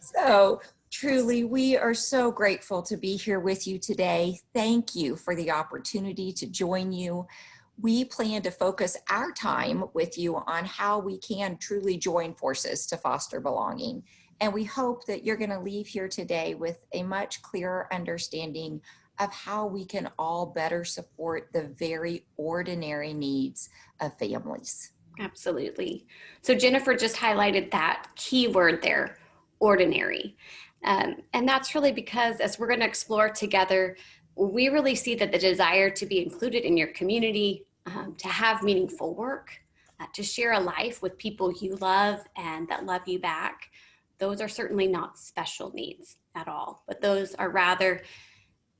So truly, we are so grateful to be here with you today. Thank you for the opportunity to join you. We plan to focus our time with you on how we can truly join forces to foster belonging. And we hope that you're going to leave here today with a much clearer understanding of how we can all better support the very ordinary needs of families. Absolutely. So Jennifer just highlighted that key word there, ordinary. And that's really because, as we're going to explore together, we really see that the desire to be included in your community, to have meaningful work, to share a life with people you love and that love you back, those are certainly not special needs at all, but those are rather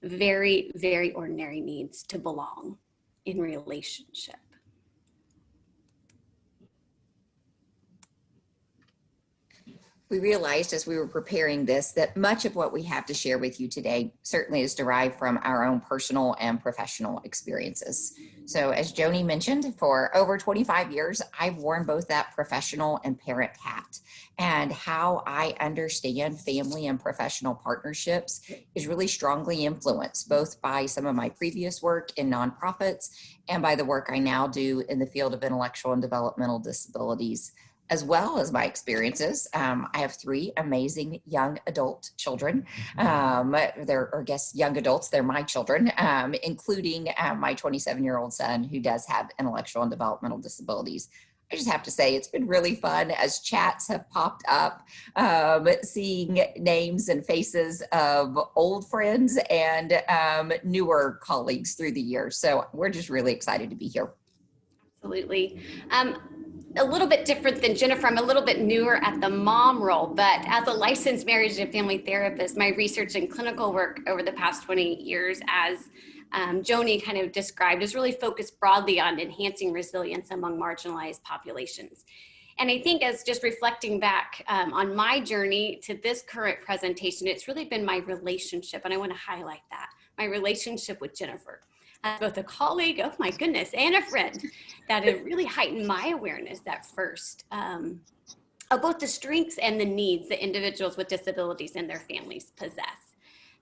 very, very ordinary needs to belong in relationship. We realized as we were preparing this that much of what we have to share with you today certainly is derived from our own personal and professional experiences. So as Joni mentioned, for over 25 years, I've worn both that professional and parent hat. And how I understand family and professional partnerships is really strongly influenced both by some of my previous work in nonprofits and by the work I now do in the field of intellectual and developmental disabilities, as well as my experiences. I have 3 amazing young adult children. Young adults, they're my children, including my 27-year-old son who does have intellectual and developmental disabilities. I just have to say it's been really fun as chats have popped up, seeing names and faces of old friends and newer colleagues through the years. So we're just really excited to be here. Absolutely. A little bit different than Jennifer. I'm a little bit newer at the mom role, but as a licensed marriage and family therapist, my research and clinical work over the past 20 years, as Joni kind of described, is really focused broadly on enhancing resilience among marginalized populations. And I think, as just reflecting back on my journey to this current presentation, it's really been my relationship, and I want to highlight that, my relationship with Jennifer. As both a colleague, oh my goodness, and a friend, that have really heightened my awareness at first of both the strengths and the needs that individuals with disabilities and their families possess.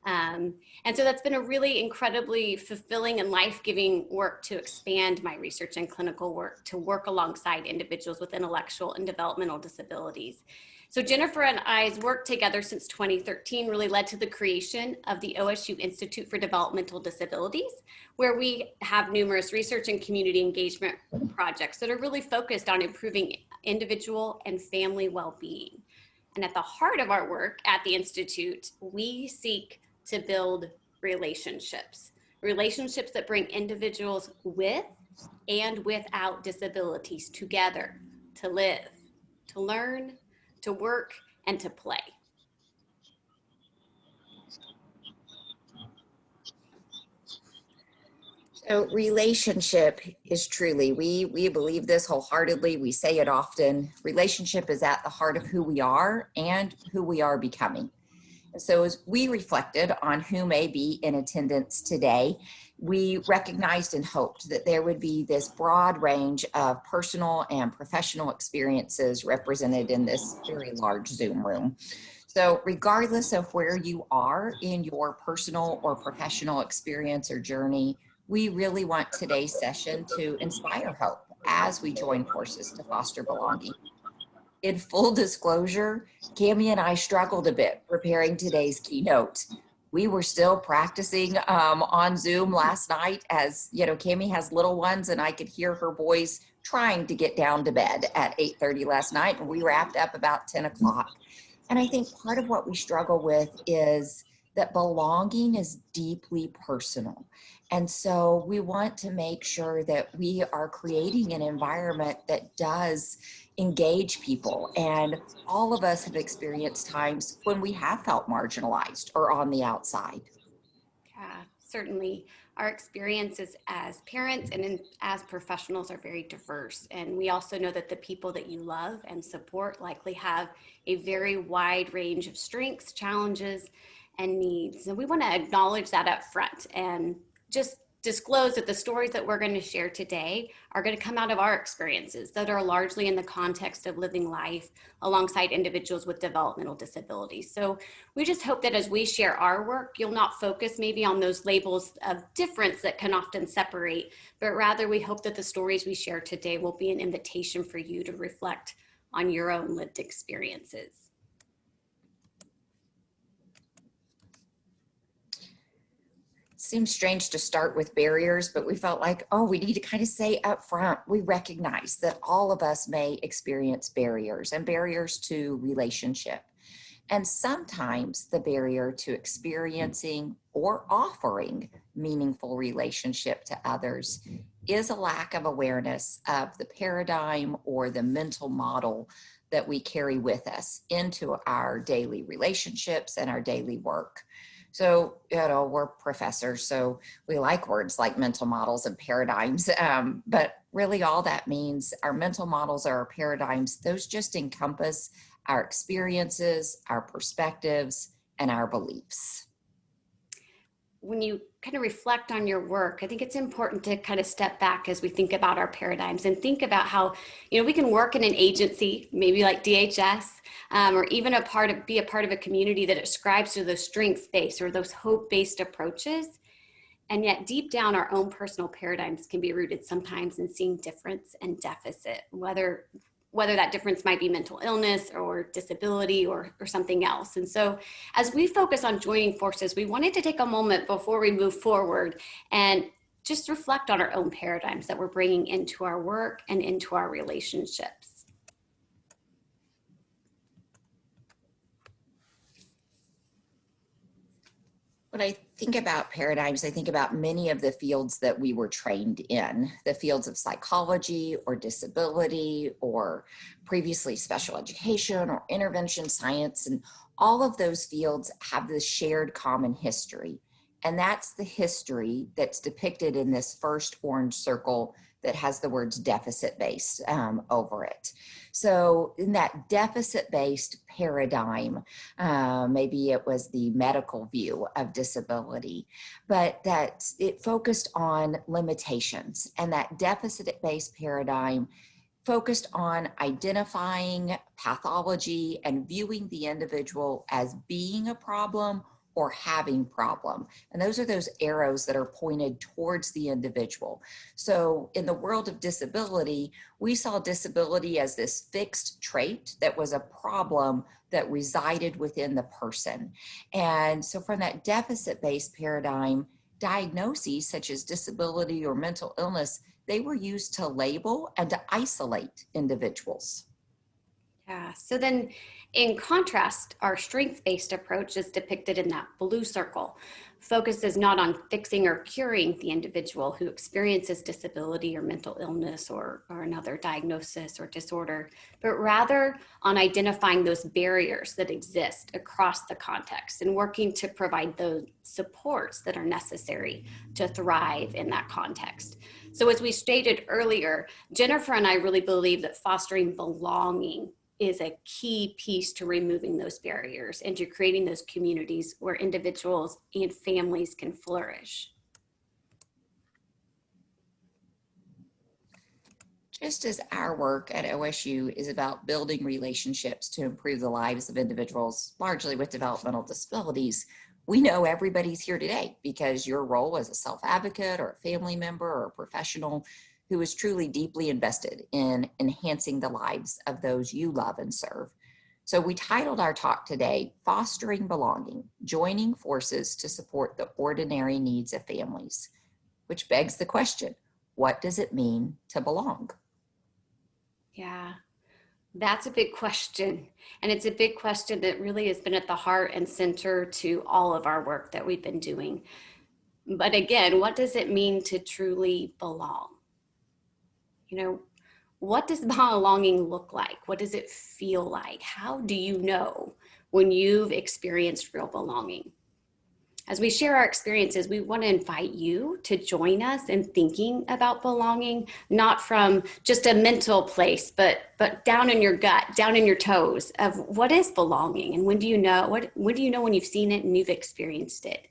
And so that's been a really incredibly fulfilling and life-giving work to expand my research and clinical work to work alongside individuals with intellectual and developmental disabilities. So Jennifer and I's work together since 2013 really led to the creation of the OSU Institute for Developmental Disabilities, where we have numerous research and community engagement projects that are really focused on improving individual and family well-being. And at the heart of our work at the Institute, we seek to build relationships that bring individuals with and without disabilities together to live, to learn, to work, and to play. So relationship is truly, we believe this wholeheartedly. We say it often. Relationship is at the heart of who we are and who we are becoming. And so as we reflected on who may be in attendance today, we recognized and hoped that there would be this broad range of personal and professional experiences represented in this very large Zoom room. So regardless of where you are in your personal or professional experience or journey, we really want today's session to inspire hope as we join forces to foster belonging. In full disclosure, Cami and I struggled a bit preparing today's keynote. We were still practicing on Zoom last night, as you know, Cami has little ones and I could hear her boys trying to get down to bed at 8:30 last night, and we wrapped up about 10 o'clock. And I think part of what we struggle with is that belonging is deeply personal. And so we want to make sure that we are creating an environment that does engage people. And all of us have experienced times when we have felt marginalized or on the outside. Yeah, certainly. Our experiences as parents and as professionals are very diverse. And we also know that the people that you love and support likely have a very wide range of strengths, challenges, and needs. And we want to acknowledge that up front and just disclose that the stories that we're going to share today are going to come out of our experiences that are largely in the context of living life alongside individuals with developmental disabilities. So we just hope that as we share our work, you'll not focus maybe on those labels of difference that can often separate, but rather we hope that the stories we share today will be an invitation for you to reflect on your own lived experiences. Seems strange to start with barriers, but we felt like, oh, we need to kind of say up front, we recognize that all of us may experience barriers and barriers to relationship. And sometimes the barrier to experiencing or offering meaningful relationship to others is a lack of awareness of the paradigm or the mental model that we carry with us into our daily relationships and our daily work. So, we're professors, so we like words like mental models and paradigms, but really all that means our mental models or our paradigms, those just encompass our experiences, our perspectives, and our beliefs. When you kind of reflect on your work, I think it's important to kind of step back as we think about our paradigms and think about how, we can work in an agency, maybe like DHS, or even be a part of a community that ascribes to those strengths-based or those hope-based approaches. And yet deep down, our own personal paradigms can be rooted sometimes in seeing difference and deficit, whether that difference might be mental illness or disability or something else. And so as we focus on joining forces, we wanted to take a moment before we move forward and just reflect on our own paradigms that we're bringing into our work and into our relationships. When I think about paradigms, I think about many of the fields that we were trained in, the fields of psychology or disability or previously special education or intervention science. And all of those fields have this shared common history. And that's the history that's depicted in this first orange circle that has the words deficit-based over it. So in that deficit-based paradigm, maybe it was the medical view of disability, but that it focused on limitations, and that deficit-based paradigm focused on identifying pathology and viewing the individual as being a problem or having problem. And those are those arrows that are pointed towards the individual. So in the world of disability, we saw disability as this fixed trait that was a problem that resided within the person. And so from that deficit-based paradigm, diagnoses such as disability or mental illness, they were used to label and to isolate individuals. Yeah, so then in contrast, our strength-based approach is depicted in that blue circle. Focuses not on fixing or curing the individual who experiences disability or mental illness or another diagnosis or disorder, but rather on identifying those barriers that exist across the context and working to provide those supports that are necessary to thrive in that context. So as we stated earlier, Jennifer and I really believe that fostering belonging is a key piece to removing those barriers and to creating those communities where individuals and families can flourish. Just as our work at OSU is about building relationships to improve the lives of individuals, largely with developmental disabilities, we know everybody's here today because your role as a self-advocate or a family member or a professional who is truly deeply invested in enhancing the lives of those you love and serve. So we titled our talk today, Fostering Belonging, Joining Forces to Support the Ordinary Needs of Families, which begs the question, what does it mean to belong? Yeah, that's a big question. And it's a big question that really has been at the heart and center to all of our work that we've been doing. But again, what does it mean to truly belong? What does belonging look like? What does it feel like? How do you know when you've experienced real belonging? As we share our experiences, we want to invite you to join us in thinking about belonging, not from just a mental place, but down in your gut, down in your toes of what is belonging and when do you know when you've seen it and you've experienced it?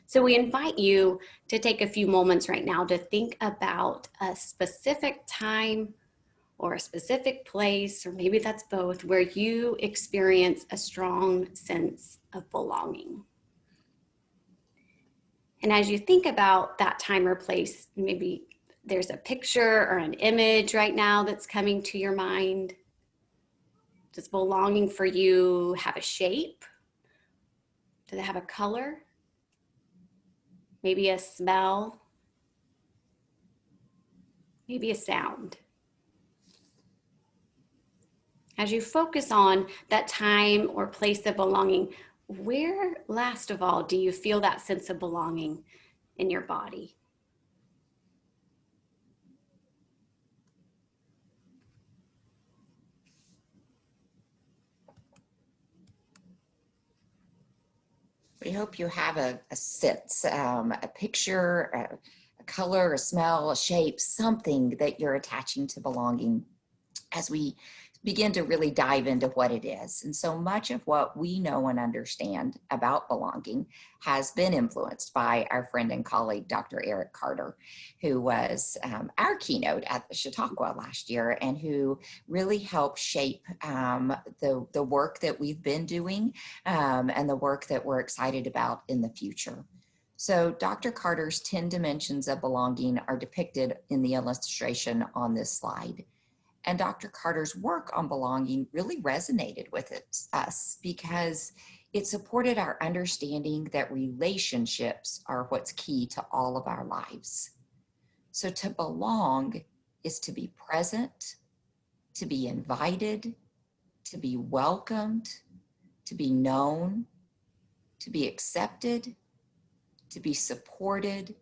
So we invite you to take a few moments right now to think about a specific time or a specific place, or maybe that's both, where you experience a strong sense of belonging. And as you think about that time or place, maybe there's a picture or an image right now that's coming to your mind. Does belonging for you have a shape? Does it have a color? Maybe a smell? Maybe a sound? As you focus on that time or place of belonging, where, last of all, do you feel that sense of belonging in your body? We hope you have a sense, a picture, a color, a smell, a shape, something that you're attaching to belonging as we begin to really dive into what it is. And so much of what we know and understand about belonging has been influenced by our friend and colleague, Dr. Eric Carter, who was our keynote at the Chautauqua last year and who really helped shape the work that we've been doing and the work that we're excited about in the future. So Dr. Carter's 10 dimensions of belonging are depicted in the illustration on this slide. And Dr. Carter's work on belonging really resonated with us because it supported our understanding that relationships are what's key to all of our lives. So to belong is to be present, to be invited, to be welcomed, to be known, to be accepted, to be supported,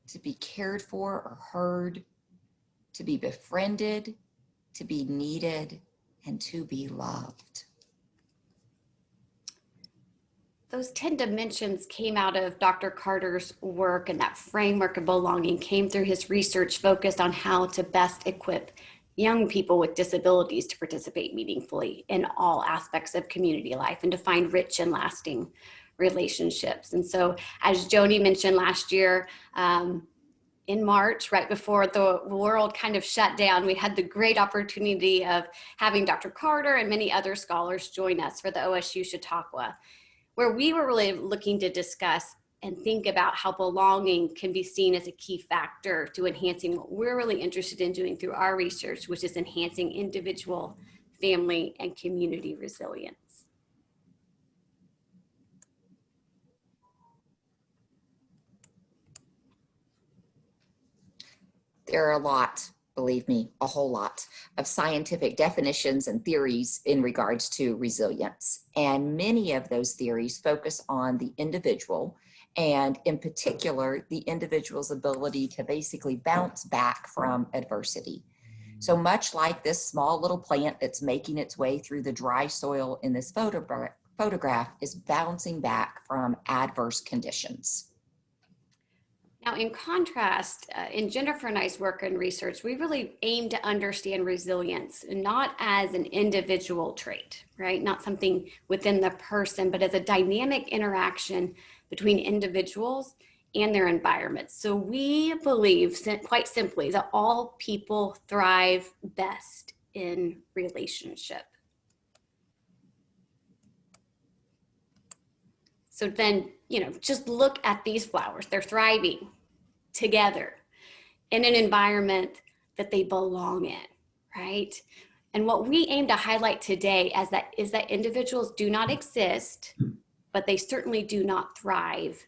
to be cared for or heard, to be befriended, to be needed, and to be loved. Those 10 dimensions came out of Dr. Carter's work, and that framework of belonging came through his research focused on how to best equip young people with disabilities to participate meaningfully in all aspects of community life and to find rich and lasting relationships. And so, as Joni mentioned last year, in March, right before the world kind of shut down, we had the great opportunity of having Dr. Carter and many other scholars join us for the OSU Chautauqua, where we were really looking to discuss and think about how belonging can be seen as a key factor to enhancing what we're really interested in doing through our research, which is enhancing individual, family, and community resilience. There are a lot, believe me, a whole lot of scientific definitions and theories in regards to resilience. And many of those theories focus on the individual and in particular, the individual's ability to basically bounce back from adversity. So much like this small little plant that's making its way through the dry soil in this photograph is bouncing back from adverse conditions. Now, in contrast, in Jennifer and I's work and research, we really aim to understand resilience not as an individual trait, right? Not something within the person, but as a dynamic interaction between individuals and their environments. So we believe, quite simply, that all people thrive best in relationship. So then, just look at these flowers. They're thriving together in an environment that they belong in, right? And what we aim to highlight today is that individuals do not exist, but they certainly do not thrive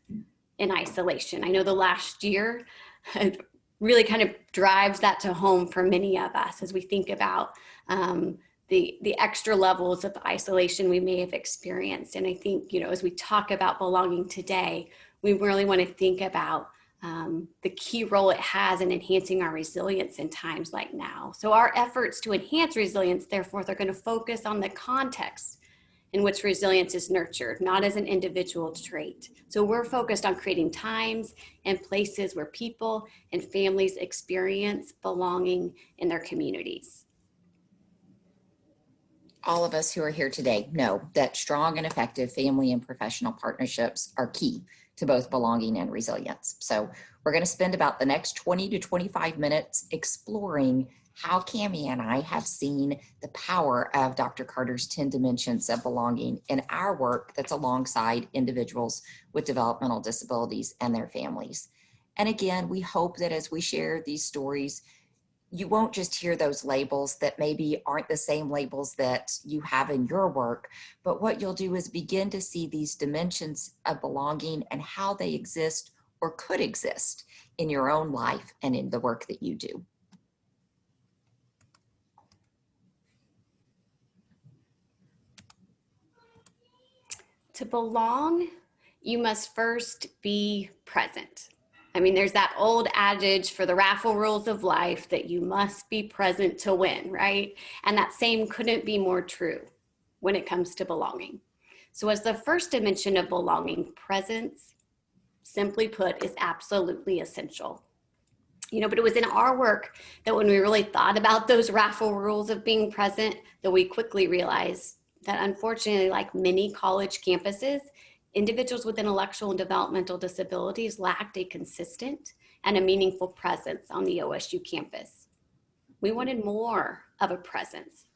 in isolation. I know the last year really kind of drives that to home for many of us as we think about the extra levels of isolation we may have experienced. And I think, as we talk about belonging today, we really want to think about the key role it has in enhancing our resilience in times like now. So our efforts to enhance resilience, therefore, they're going to focus on the context in which resilience is nurtured, not as an individual trait. So we're focused on creating times and places where people and families experience belonging in their communities. All of us who are here today know that strong and effective family and professional partnerships are key to both belonging and resilience. So we're going to spend about the next 20 to 25 minutes exploring how Cami and I have seen the power of Dr. Carter's 10 dimensions of belonging in our work that's alongside individuals with developmental disabilities and their families. And again, we hope that as we share these stories, you won't just hear those labels that maybe aren't the same labels that you have in your work, but what you'll do is begin to see these dimensions of belonging and how they exist or could exist in your own life and in the work that you do. To belong, you must first be present. I mean, there's that old adage for the raffle rules of life that you must be present to win, right? And that same couldn't be more true when it comes to belonging. So as the first dimension of belonging, presence, simply put, is absolutely essential. But it was in our work that when we really thought about those raffle rules of being present, that we quickly realized that unfortunately, like many college campuses, individuals with intellectual and developmental disabilities lacked a consistent and a meaningful presence on the OSU campus. We wanted more of a presence.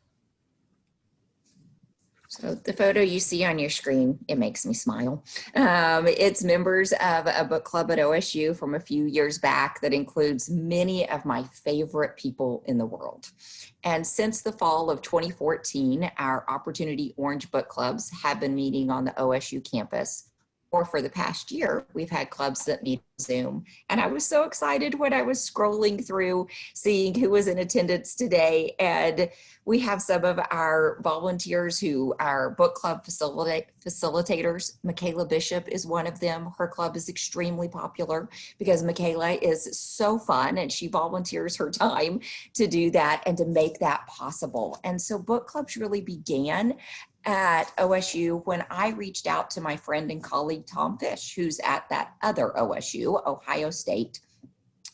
So the photo you see on your screen, it makes me smile. It's members of a book club at OSU from a few years back that includes many of my favorite people in the world. And since the fall of 2014, our Opportunity Orange book clubs have been meeting on the OSU campus. Or for the past year, we've had clubs that meet on Zoom. And I was so excited when I was scrolling through, seeing who was in attendance today. And we have some of our volunteers who are book club facilitators. Michaela Bishop is one of them. Her club is extremely popular because Michaela is so fun and she volunteers her time to do that and to make that possible. And so book clubs really began at OSU when I reached out to my friend and colleague, Tom Fish, who's at that other OSU, Ohio State.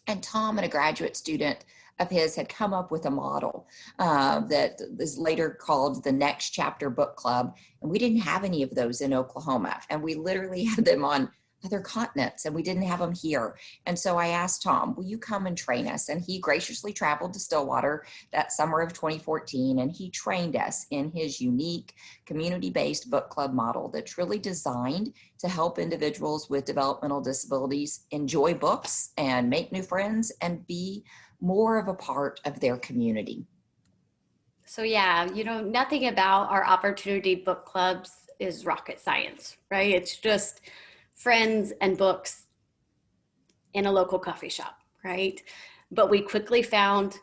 And Tom and a graduate student of his had come up with a model that is later called the Next Chapter Book Club. And we didn't have any of those in Oklahoma. And we literally had them on other continents and we didn't have them here. And so I asked Tom, will you come and train us? And he graciously traveled to Stillwater that summer of 2014. And he trained us in his unique community-based book club model that's really designed to help individuals with developmental disabilities enjoy books and make new friends and be more of a part of their community. So yeah, nothing about our Opportunity book clubs is rocket science, right? It's just friends and books in a local coffee shop, right? But we quickly found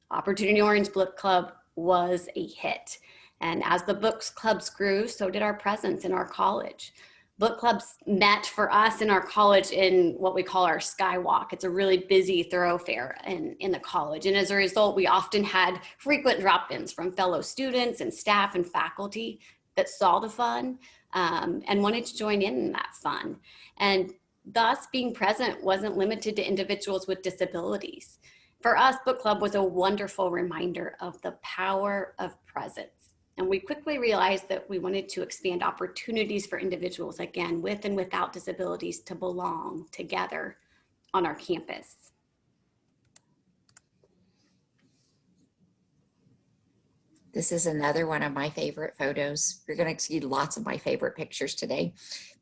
Opportunity Orange Book Club was a hit. And as the books clubs grew, so did our presence in our college. Book clubs met for us in our college in what we call our skywalk. It's a really busy thoroughfare in the college. And as a result, we often had frequent drop-ins from fellow students and staff and faculty that saw the fun and wanted to join in that fun. And thus being present wasn't limited to individuals with disabilities. For us, book club was a wonderful reminder of the power of presence. And we quickly realized that we wanted to expand opportunities for individuals, again, with and without disabilities, to belong together on our campus. This is another one of my favorite photos. You're going to see lots of my favorite pictures today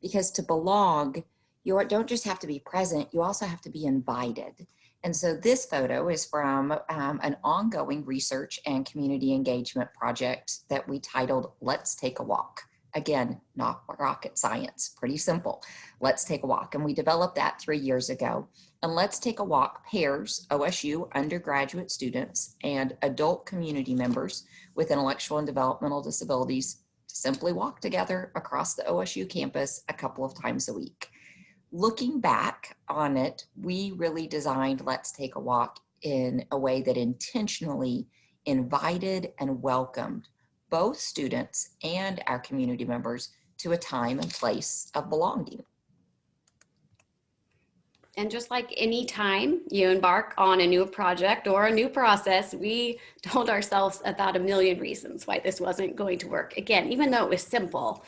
because to belong, you don't just have to be present, you also have to be invited. And so this photo is from an ongoing research and community engagement project that we titled Let's Take a Walk. Again, not rocket science, pretty simple. Let's Take a Walk. And we developed that 3 years ago. And Let's Take a Walk pairs OSU undergraduate students and adult community members with intellectual and developmental disabilities to simply walk together across the OSU campus a couple of times a week. Looking back on it, we really designed Let's Take a Walk in a way that intentionally invited and welcomed both students and our community members to a time and place of belonging. And just like any time you embark on a new project or a new process, we told ourselves about a million reasons why this wasn't going to work. Again, even though it was simple,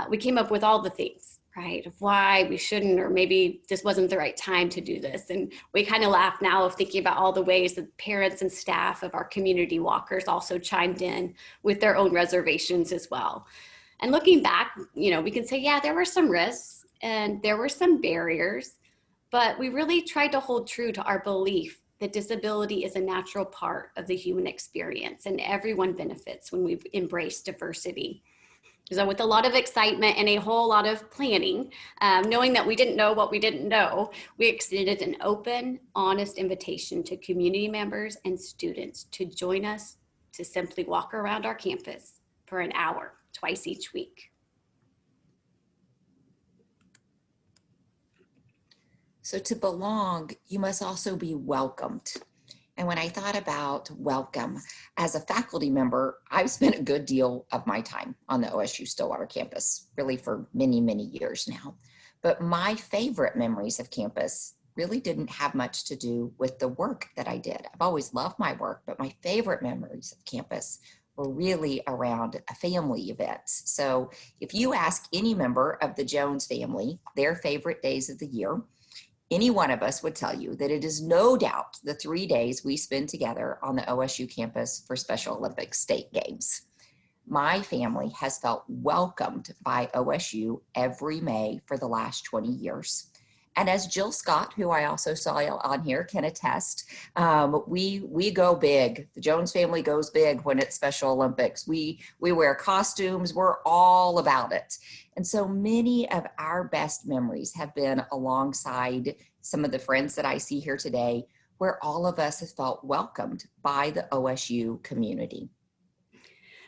we came up with all the things, right? Of why we shouldn't, or maybe this wasn't the right time to do this. And we kind of laugh now of thinking about all the ways that parents and staff of our community walkers also chimed in with their own reservations as well. And looking back, we can say, yeah, there were some risks and there were some barriers, but we really tried to hold true to our belief that disability is a natural part of the human experience and everyone benefits when we embrace diversity. So with a lot of excitement and a whole lot of planning, knowing that we didn't know what we didn't know, we extended an open, honest invitation to community members and students to join us to simply walk around our campus for an hour, twice each week. So to belong, you must also be welcomed. And when I thought about welcome, as a faculty member, I've spent a good deal of my time on the OSU Stillwater campus, really for many, many years now. But my favorite memories of campus really didn't have much to do with the work that I did. I've always loved my work, but my favorite memories of campus were really around family events. So if you ask any member of the Jones family their favorite days of the year, any one of us would tell you that it is no doubt the 3 days we spend together on the OSU campus for Special Olympics state games. My family has felt welcomed by OSU every May for the last 20 years. And as Jill Scott, who I also saw on here, can attest, we go big. The Jones family goes big when it's Special Olympics. We wear costumes. We're all about it. And so many of our best memories have been alongside some of the friends that I see here today, where all of us have felt welcomed by the OSU community.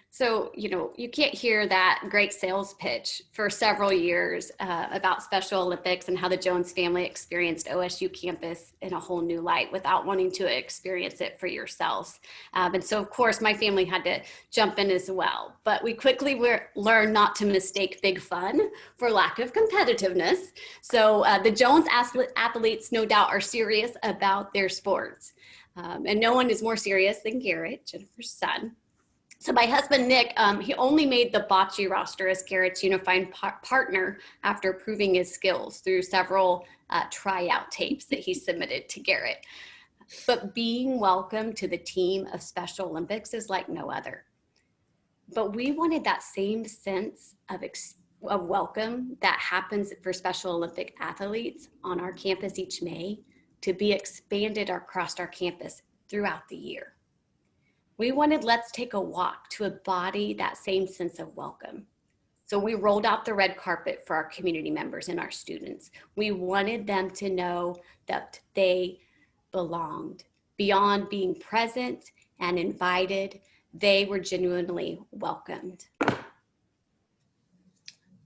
So, you can't hear that great sales pitch for several years about Special Olympics and how the Jones family experienced OSU campus in a whole new light without wanting to experience it for yourselves. And so, of course, my family had to jump in as well. But we quickly learned not to mistake big fun for lack of competitiveness. So the Jones athletes, no doubt, are serious about their sports. And no one is more serious than Garrett, Jennifer's son. So my husband, Nick, he only made the bocce roster as Garrett's unified partner after proving his skills through several tryout tapes that he submitted to Garrett. But being welcome to the team of Special Olympics is like no other. But we wanted that same sense of welcome that happens for Special Olympic athletes on our campus each May to be expanded across our campus throughout the year. We wanted Let's Take a Walk to embody that same sense of welcome. So we rolled out the red carpet for our community members and our students. We wanted them to know that they belonged. Beyond being present and invited, they were genuinely welcomed.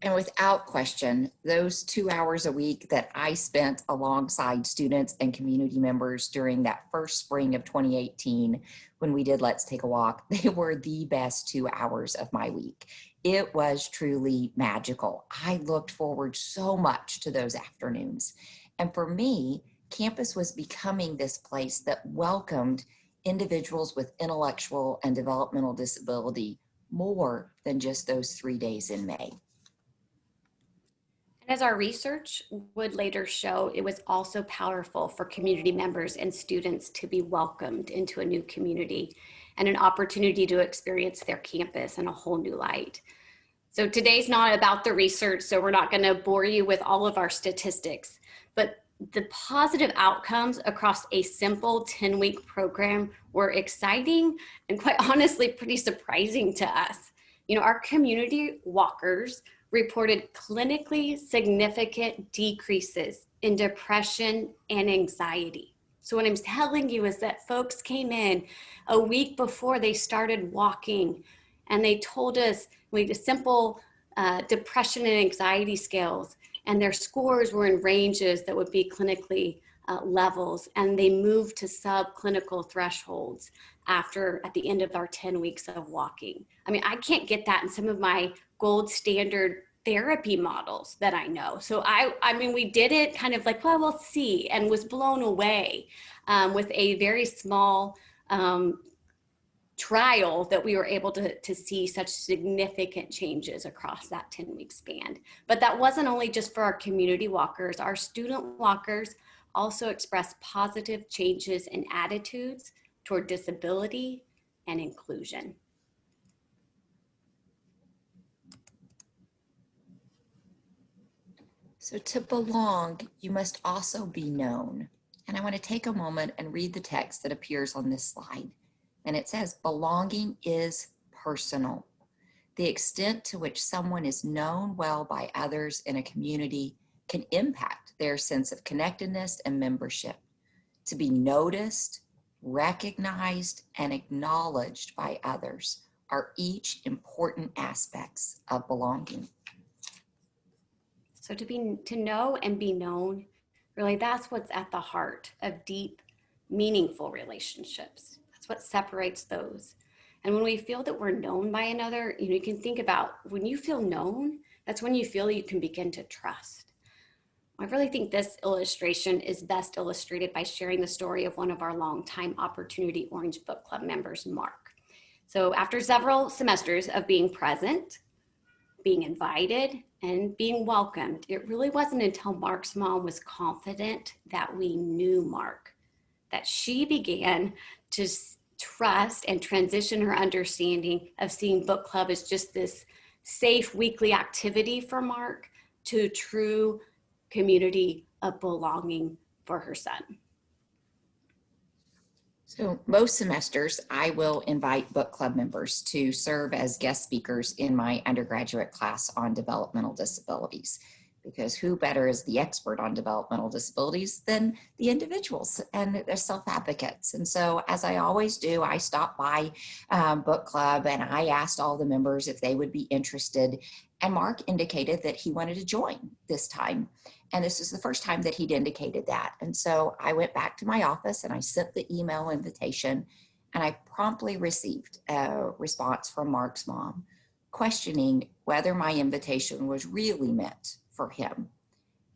And without question, those 2 hours a week that I spent alongside students and community members during that first spring of 2018, when we did Let's Take a Walk, they were the best 2 hours of my week. It was truly magical. I looked forward so much to those afternoons. And for me, campus was becoming this place that welcomed individuals with intellectual and developmental disability more than just those 3 days in May. As our research would later show, it was also powerful for community members and students to be welcomed into a new community and an opportunity to experience their campus in a whole new light. So today's not about the research, so we're not going to bore you with all of our statistics, but the positive outcomes across a simple 10-week program were exciting and quite honestly pretty surprising to us. Our community walkers reported clinically significant decreases in depression and anxiety. So what I'm telling you is that folks came in a week before they started walking and they told us we had simple depression and anxiety scales, and their scores were in ranges that would be clinically levels, and they moved to subclinical thresholds at the end of our 10 weeks of walking. I mean, I can't get that in some of my gold standard therapy models that I know. So I mean, we did it kind of like, well, we'll see, and was blown away with a very small trial that we were able to see such significant changes across that 10-week span. But that wasn't only just for our community walkers. Our student walkers also expressed positive changes in attitudes toward disability and inclusion. So to belong, you must also be known. And I want to take a moment and read the text that appears on this slide. And it says, belonging is personal. The extent to which someone is known well by others in a community can impact their sense of connectedness and membership. To be noticed, recognized, and acknowledged by others are each important aspects of belonging. So to know and be known, really that's what's at the heart of deep, meaningful relationships. That's what separates those. And when we feel that we're known by another, you can think about when you feel known, that's when you feel you can begin to trust. I really think this illustration is best illustrated by sharing the story of one of our longtime Opportunity Orange Book Club members, Mark. So after several semesters of being present, being invited, and being welcomed, it really wasn't until Mark's mom was confident that we knew Mark, that she began to trust and transition her understanding of seeing book club as just this safe weekly activity for Mark to true community of belonging for her son. So most semesters, I will invite book club members to serve as guest speakers in my undergraduate class on developmental disabilities, because who better is the expert on developmental disabilities than the individuals and their self-advocates. And so as I always do, I stopped by book club and I asked all the members if they would be interested. And Mark indicated that he wanted to join this time. And this is the first time that he'd indicated that. And so I went back to my office and I sent the email invitation, and I promptly received a response from Mark's mom questioning whether my invitation was really meant for him.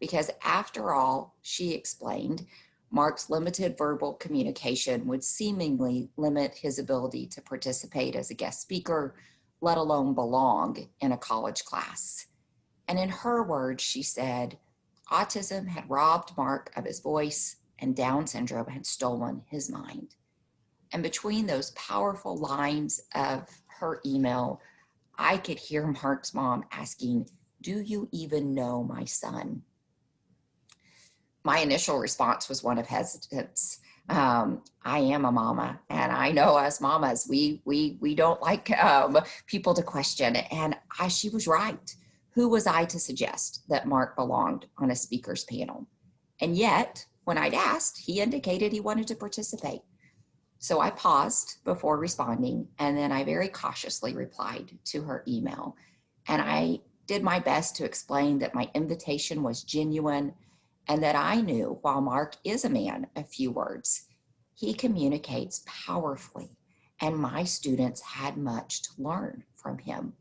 Because after all, she explained, Mark's limited verbal communication would seemingly limit his ability to participate as a guest speaker, let alone belong in a college class. And in her words, she said, autism had robbed Mark of his voice and Down syndrome had stolen his mind. And between those powerful lines of her email, I could hear Mark's mom asking, do you even know my son? My initial response was one of hesitance. I am a mama, and I know us mamas, we don't like people to question. And she was right. Who was I to suggest that Mark belonged on a speaker's panel? And yet, when I'd asked, he indicated he wanted to participate. So I paused before responding, and then I very cautiously replied to her email. And I did my best to explain that my invitation was genuine and that I knew while Mark is a man of few words, he communicates powerfully, and my students had much to learn from him.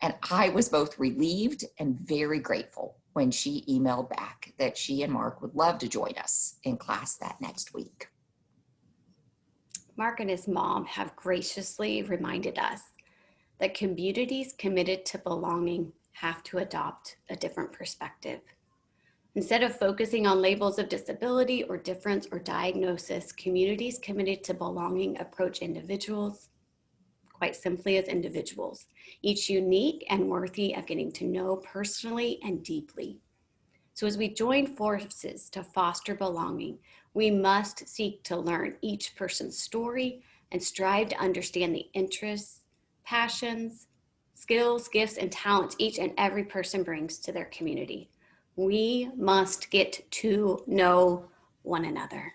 And I was both relieved and very grateful when she emailed back that she and Mark would love to join us in class that next week. Mark and his mom have graciously reminded us that communities committed to belonging have to adopt a different perspective. Instead of focusing on labels of disability or difference or diagnosis, communities committed to belonging approach individuals quite simply as individuals, each unique and worthy of getting to know personally and deeply. So as we join forces to foster belonging, we must seek to learn each person's story and strive to understand the interests, passions, skills, gifts, and talents each and every person brings to their community. We must get to know one another.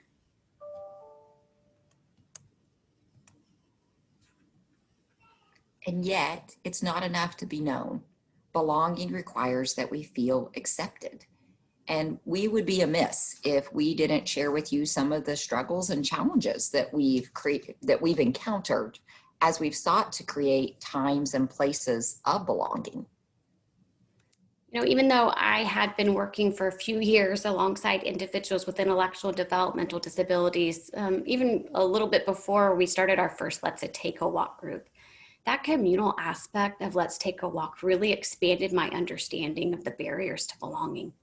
And yet, it's not enough to be known. Belonging requires that we feel accepted. And we would be amiss if we didn't share with you some of the struggles and challenges that we've encountered as we've sought to create times and places of belonging. Even though I had been working for a few years alongside individuals with intellectual developmental disabilities, even a little bit before we started our first Let's Take a Walk group, that communal aspect of Let's Take a Walk really expanded my understanding of the barriers to belonging.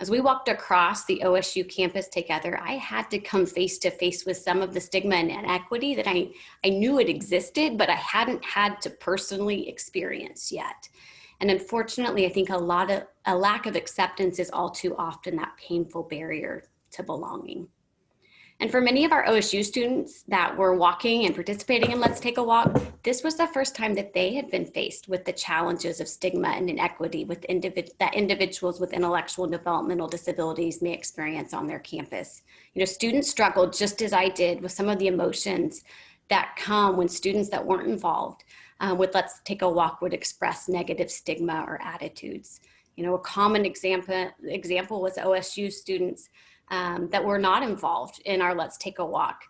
As we walked across the OSU campus together, I had to come face to face with some of the stigma and inequity that I knew it existed, but I hadn't had to personally experience yet. And unfortunately, I think a lack of acceptance is all too often that painful barrier to belonging. And for many of our OSU students that were walking and participating in Let's Take a Walk, this was the first time that they had been faced with the challenges of stigma and inequity that individuals with intellectual and developmental disabilities may experience on their campus. Students struggled just as I did with some of the emotions that come when students that weren't involved with Let's Take a Walk would express negative stigma or attitudes. A common example was OSU students that were not involved in our Let's Take a Walk,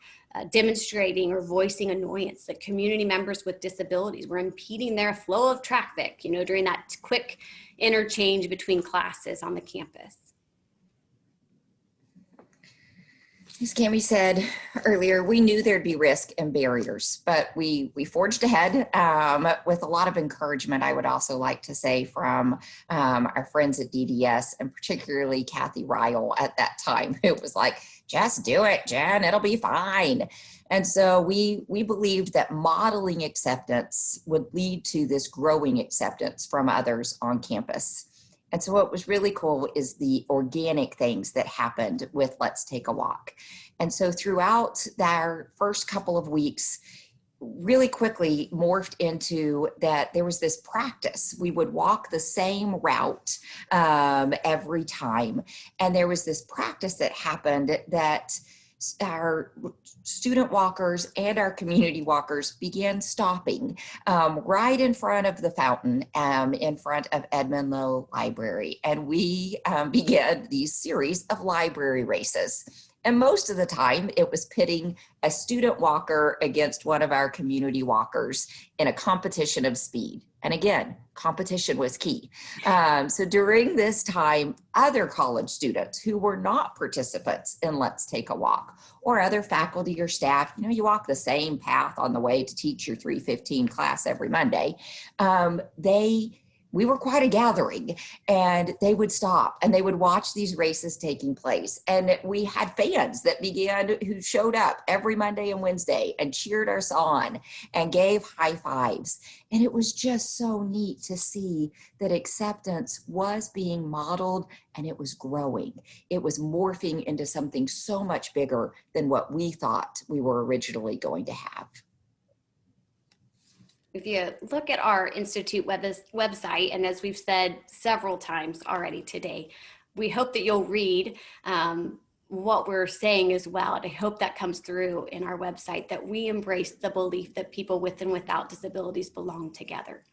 demonstrating or voicing annoyance that community members with disabilities were impeding their flow of traffic, during that quick interchange between classes on the campus. As Cami said earlier, we knew there'd be risk and barriers, but we forged ahead with a lot of encouragement, I would also like to say, from our friends at DDS, and particularly Kathy Ryle at that time. It was like, just do it, Jen, it'll be fine. And so we believed that modeling acceptance would lead to this growing acceptance from others on campus. And so what was really cool is the organic things that happened with Let's Take a Walk. And so throughout our first couple of weeks, really quickly morphed into that there was this practice. We would walk the same route every time. And there was this practice that happened that our student walkers and our community walkers began stopping right in front of the fountain in front of Edmund Lowe Library. And we began these series of library races. And most of the time it was pitting a student walker against one of our community walkers in a competition of speed. And again, competition was key. So during this time, other college students who were not participants in Let's Take a Walk, or other faculty or staff, you walk the same path on the way to teach your 3:15 class every Monday. We were quite a gathering, and they would stop and they would watch these races taking place. And we had fans that who showed up every Monday and Wednesday and cheered us on and gave high fives. And it was just so neat to see that acceptance was being modeled and it was growing. It was morphing into something so much bigger than what we thought we were originally going to have. If you look at our Institute website, and as we've said several times already today, we hope that you'll read what we're saying as well. And I hope that comes through in our website, that we embrace the belief that people with and without disabilities belong together.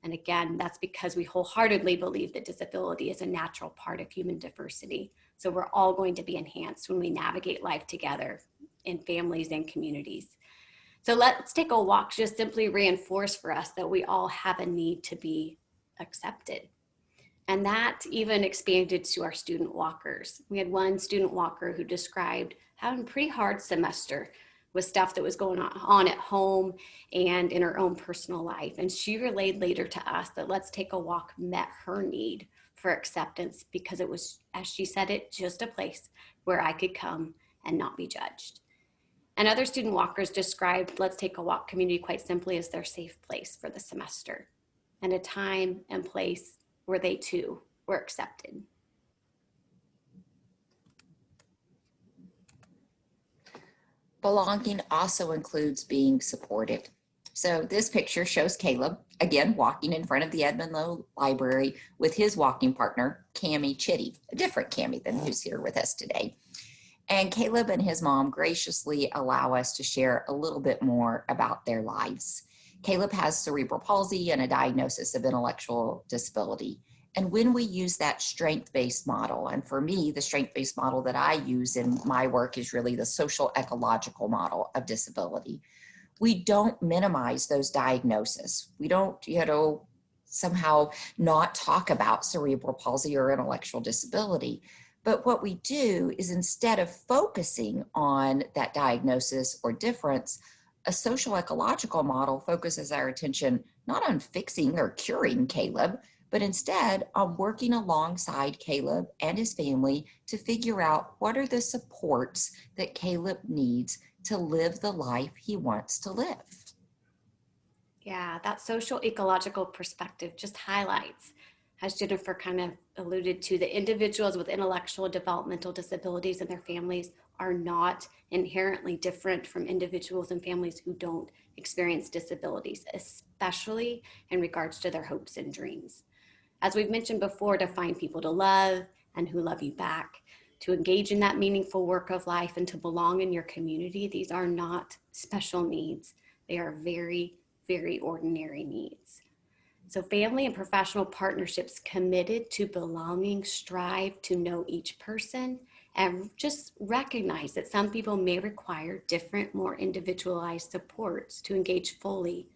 And again, that's because we wholeheartedly believe that disability is a natural part of human diversity. So we're all going to be enhanced when we navigate life together in families and communities. So Let's Take a Walk just simply reinforced for us that we all have a need to be accepted. And that even expanded to our student walkers. We had one student walker who described having a pretty hard semester with stuff that was going on at home and in her own personal life. And she relayed later to us that Let's Take a Walk met her need for acceptance because it was, as she said it, just a place where I could come and not be judged. And other student walkers described Let's Take a Walk community quite simply as their safe place for the semester, and a time and place where they too were accepted. Belonging also includes being supported. So this picture shows Caleb, again, walking in front of the Edmund Lowe Library with his walking partner, Cami Chitty, a different Cami than who's here with us today. And Caleb and his mom graciously allow us to share a little bit more about their lives. Caleb has cerebral palsy and a diagnosis of intellectual disability. And when we use that strength-based model, and for me, the strength-based model that I use in my work is really the social ecological model of disability. We don't minimize those diagnoses. We don't, somehow not talk about cerebral palsy or intellectual disability. But what we do is, instead of focusing on that diagnosis or difference, a social ecological model focuses our attention not on fixing or curing Caleb, but instead on working alongside Caleb and his family to figure out what are the supports that Caleb needs to live the life he wants to live. Yeah, that social ecological perspective just highlights, as Jennifer kind of alluded to, the individuals with intellectual developmental disabilities and their families are not inherently different from individuals and families who don't experience disabilities, especially in regards to their hopes and dreams. As we've mentioned before, to find people to love and who love you back, to engage in that meaningful work of life and to belong in your community, these are not special needs. They are very, very ordinary needs. So family and professional partnerships committed to belonging strive to know each person and just recognize that some people may require different, more individualized supports to engage fully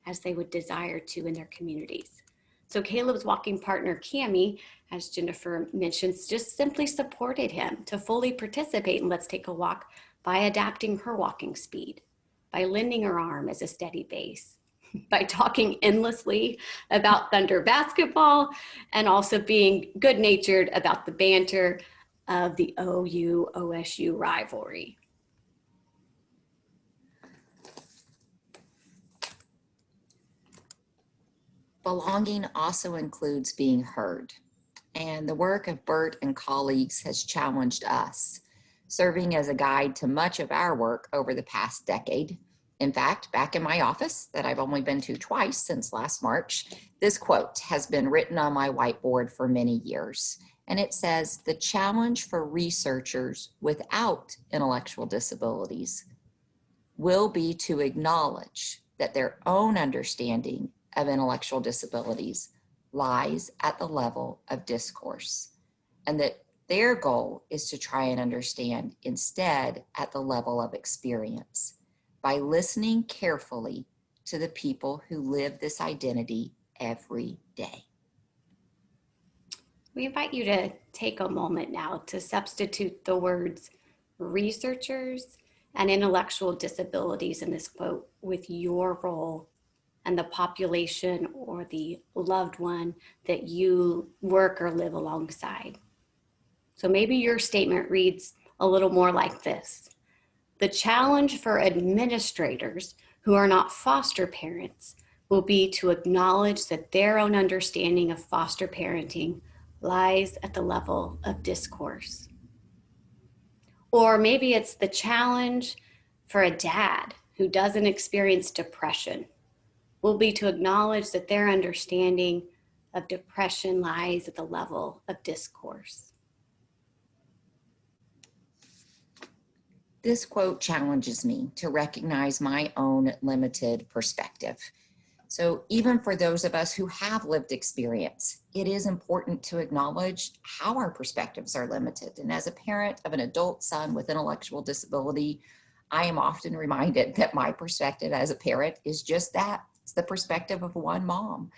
as they would desire to in their communities. So Caleb's walking partner, Cammie, as Jennifer mentions, just simply supported him to fully participate in Let's Take a Walk by adapting her walking speed, by lending her arm as a steady base, by talking endlessly about Thunder basketball, and also being good-natured about the banter of the OU-OSU rivalry. Belonging also includes being heard, and the work of Bert and colleagues has challenged us, serving as a guide to much of our work over the past decade. In fact, back in my office that I've only been to twice since last March, this quote has been written on my whiteboard for many years, and it says, "The challenge for researchers without intellectual disabilities will be to acknowledge that their own understanding of intellectual disabilities lies at the level of discourse, and that their goal is to try and understand instead at the level of experience by listening carefully to the people who live this identity every day." We invite you to take a moment now to substitute the words researchers and intellectual disabilities in this quote with your role and the population or the loved one that you work or live alongside. So maybe your statement reads a little more like this: "The challenge for administrators who are not foster parents will be to acknowledge that their own understanding of foster parenting lies at the level of discourse." Or maybe it's the challenge for a dad who doesn't experience depression will be to acknowledge that their understanding of depression lies at the level of discourse. This quote challenges me to recognize my own limited perspective. So even for those of us who have lived experience, it is important to acknowledge how our perspectives are limited. And as a parent of an adult son with intellectual disability, I am often reminded that my perspective as a parent is just that. It's the perspective of one mom.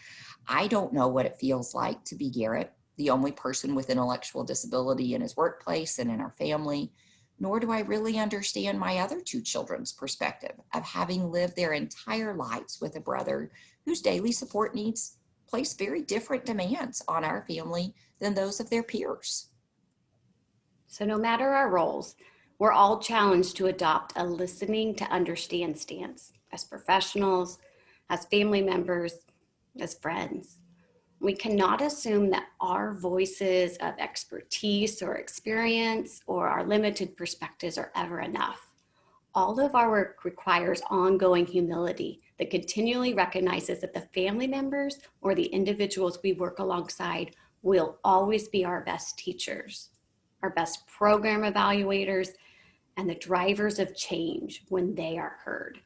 I don't know what it feels like to be Garrett, the only person with intellectual disability in his workplace and in our family, nor do I really understand my other two children's perspective of having lived their entire lives with a brother whose daily support needs place very different demands on our family than those of their peers. So no matter our roles, we're all challenged to adopt a listening to understand stance as professionals, as family members, as friends. We cannot assume that our voices of expertise or experience or our limited perspectives are ever enough. All of our work requires ongoing humility that continually recognizes that the family members or the individuals we work alongside will always be our best teachers, our best program evaluators, and the drivers of change when they are heard.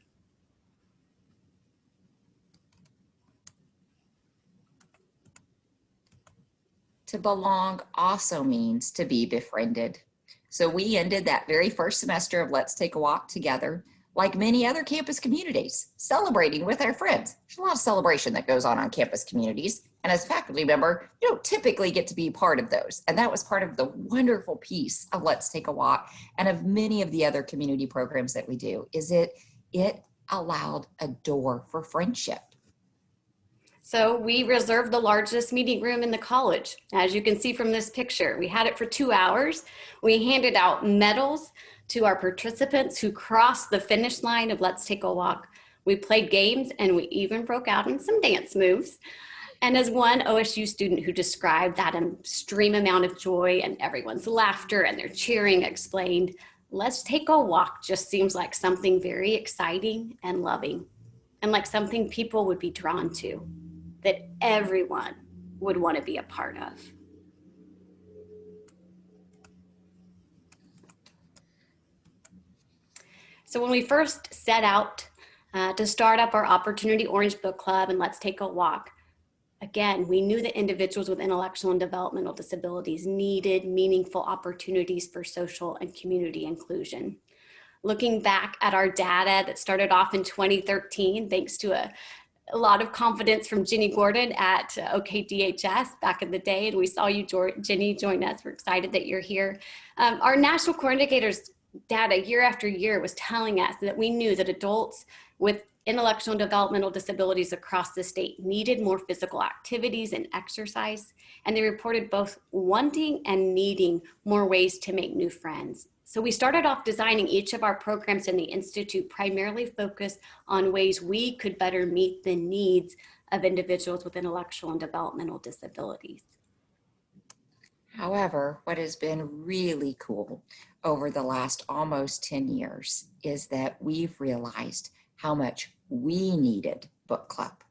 To belong also means to be befriended. So we ended that very first semester of Let's Take a Walk together, like many other campus communities, celebrating with our friends. There's a lot of celebration that goes on campus communities. And as a faculty member, you don't typically get to be part of those. And that was part of the wonderful piece of Let's Take a Walk and of many of the other community programs that we do, is it allowed a door for friendship. So we reserved the largest meeting room in the college. As you can see from this picture, we had it for 2 hours. We handed out medals to our participants who crossed the finish line of Let's Take a Walk. We played games and we even broke out in some dance moves. And as one OSU student who described that extreme amount of joy and everyone's laughter and their cheering explained, Let's Take a Walk just seems like something very exciting and loving, and like something people would be drawn to, that everyone would want to be a part of. So when we first set out to start up our Opportunity Orange Book Club and Let's Take a Walk, again, we knew that individuals with intellectual and developmental disabilities needed meaningful opportunities for social and community inclusion. Looking back at our data that started off in 2013, thanks to a lot of confidence from Ginny Gordon at OKDHS back in the day, and we saw you, Ginny, join us. We're excited that you're here. Our national coordinators data year after year was telling us that we knew that adults with intellectual and developmental disabilities across the state needed more physical activities and exercise, and they reported both wanting and needing more ways to make new friends. So we started off designing each of our programs in the Institute primarily focused on ways we could better meet the needs of individuals with intellectual and developmental disabilities. However, what has been really cool over the last almost 10 years is that we've realized how much we needed book club,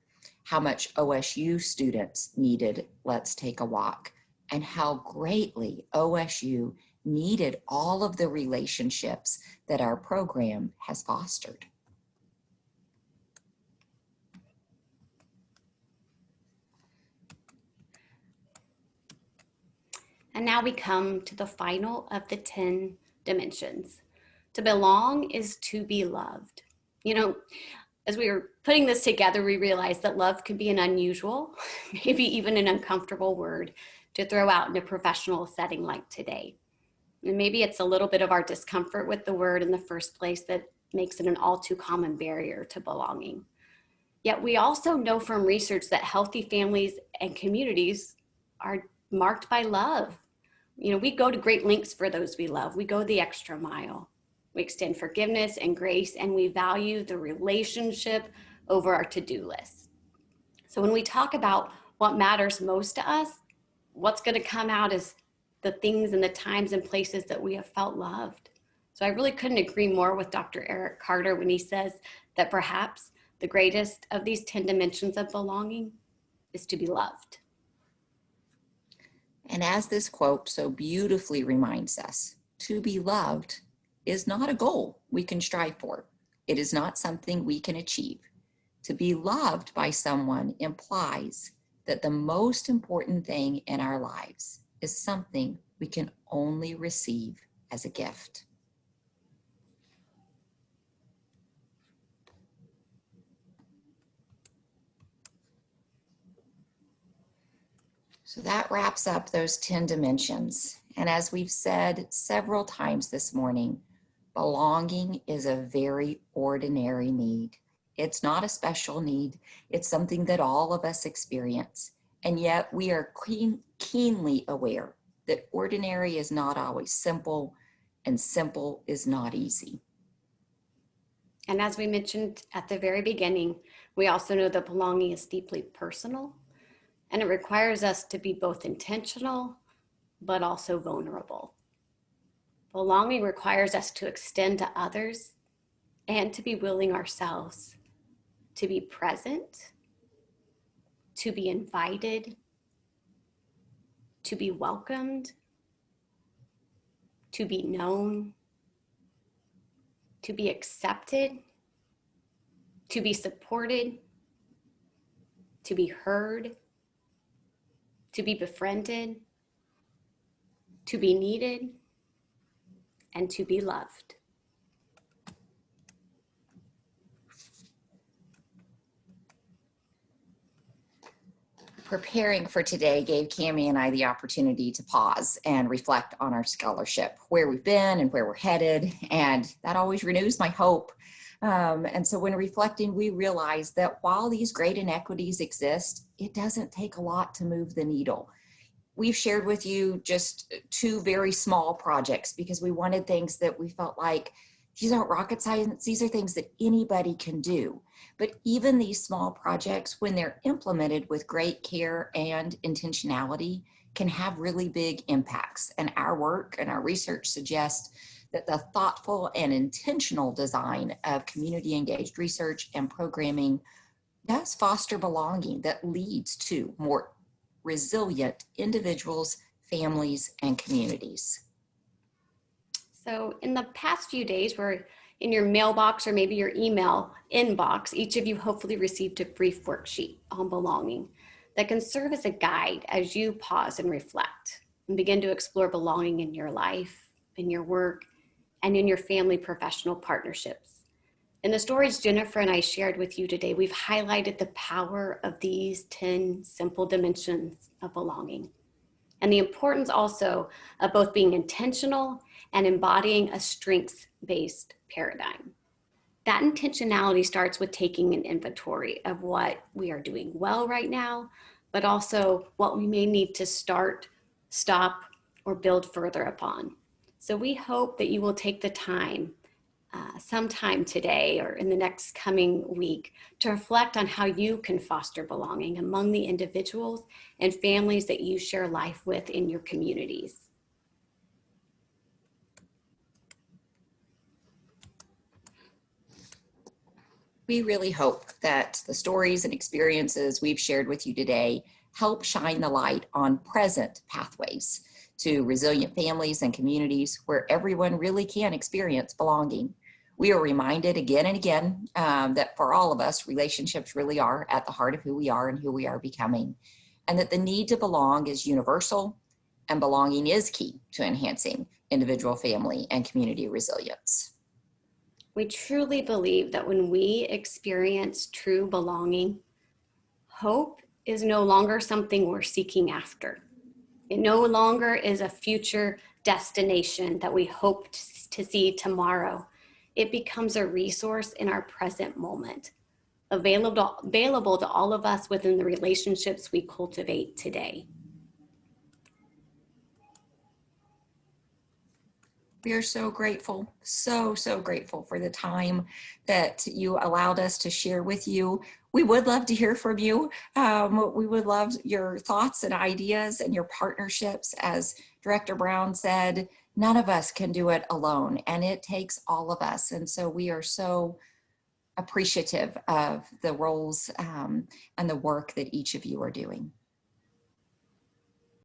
how much OSU students needed Let's Take a Walk, and how greatly OSU needed all of the relationships that our program has fostered. And now we come to the final of the 10 dimensions. To belong is to be loved. You know, as we were putting this together, we realized that love can be an unusual, maybe even an uncomfortable word to throw out in a professional setting like today. And maybe it's a little bit of our discomfort with the word in the first place that makes it an all too common barrier to belonging. Yet we also know from research that healthy families and communities are marked by love. You know, we go to great lengths for those we love. We go the extra mile. We extend forgiveness and grace, and we value the relationship over our to-do list. So when we talk about what matters most to us, what's going to come out is the things and the times and places that we have felt loved. So I really couldn't agree more with Dr. Eric Carter when he says that perhaps the greatest of these 10 dimensions of belonging is to be loved. And as this quote so beautifully reminds us, to be loved is not a goal we can strive for. It is not something we can achieve. To be loved by someone implies that the most important thing in our lives is something we can only receive as a gift. So that wraps up those 10 dimensions. And as we've said several times this morning, belonging is a very ordinary need. It's not a special need. It's something that all of us experience. And yet we are keenly aware that ordinary is not always simple, and simple is not easy. And as we mentioned at the very beginning, we also know that belonging is deeply personal, and it requires us to be both intentional, but also vulnerable. Belonging requires us to extend to others and to be willing ourselves to be present, to be invited, to be welcomed, to be known, to be accepted, to be supported, to be heard, to be befriended, to be needed, and to be loved. preparing for today gave Cammie and I the opportunity to pause and reflect on our scholarship, where we've been and where we're headed, and that always renews my hope. And so when reflecting, we realize that while these great inequities exist, it doesn't take a lot to move the needle. We've shared with you just 2 very small projects because we wanted things that we felt like these aren't rocket science, these are things that anybody can do. But even these small projects, when they're implemented with great care and intentionality, can have really big impacts. And our work and our research suggests that the thoughtful and intentional design of community engaged research and programming does foster belonging that leads to more resilient individuals, families, and communities. So in the past few days, we're in your mailbox or maybe your email inbox, each of you hopefully received a brief worksheet on belonging that can serve as a guide as you pause and reflect and begin to explore belonging in your life, in your work, and in your family professional partnerships. In the stories Jennifer and I shared with you today, we've highlighted the power of these 10 simple dimensions of belonging, and the importance also of both being intentional and embodying a strengths-based paradigm. That intentionality starts with taking an inventory of what we are doing well right now, but also what we may need to start, stop, or build further upon. So we hope that you will take the time sometime today or in the next coming week to reflect on how you can foster belonging among the individuals and families that you share life with in your communities. We really hope that the stories and experiences we've shared with you today help shine the light on present pathways to resilient families and communities where everyone really can experience belonging. We are reminded again and again that for all of us, relationships really are at the heart of who we are and who we are becoming, and that the need to belong is universal, and belonging is key to enhancing individual, family, and community resilience. We truly believe that when we experience true belonging, hope is no longer something we're seeking after. It no longer is a future destination that we hope to see tomorrow. It becomes a resource in our present moment, available to all of us within the relationships we cultivate today. We are so grateful, so grateful for the time that you allowed us to share with you. We would love to hear from you. We would love your thoughts and ideas and your partnerships. As Director Brown said, none of us can do it alone, and it takes all of us. And so we are so appreciative of the roles and the work that each of you are doing.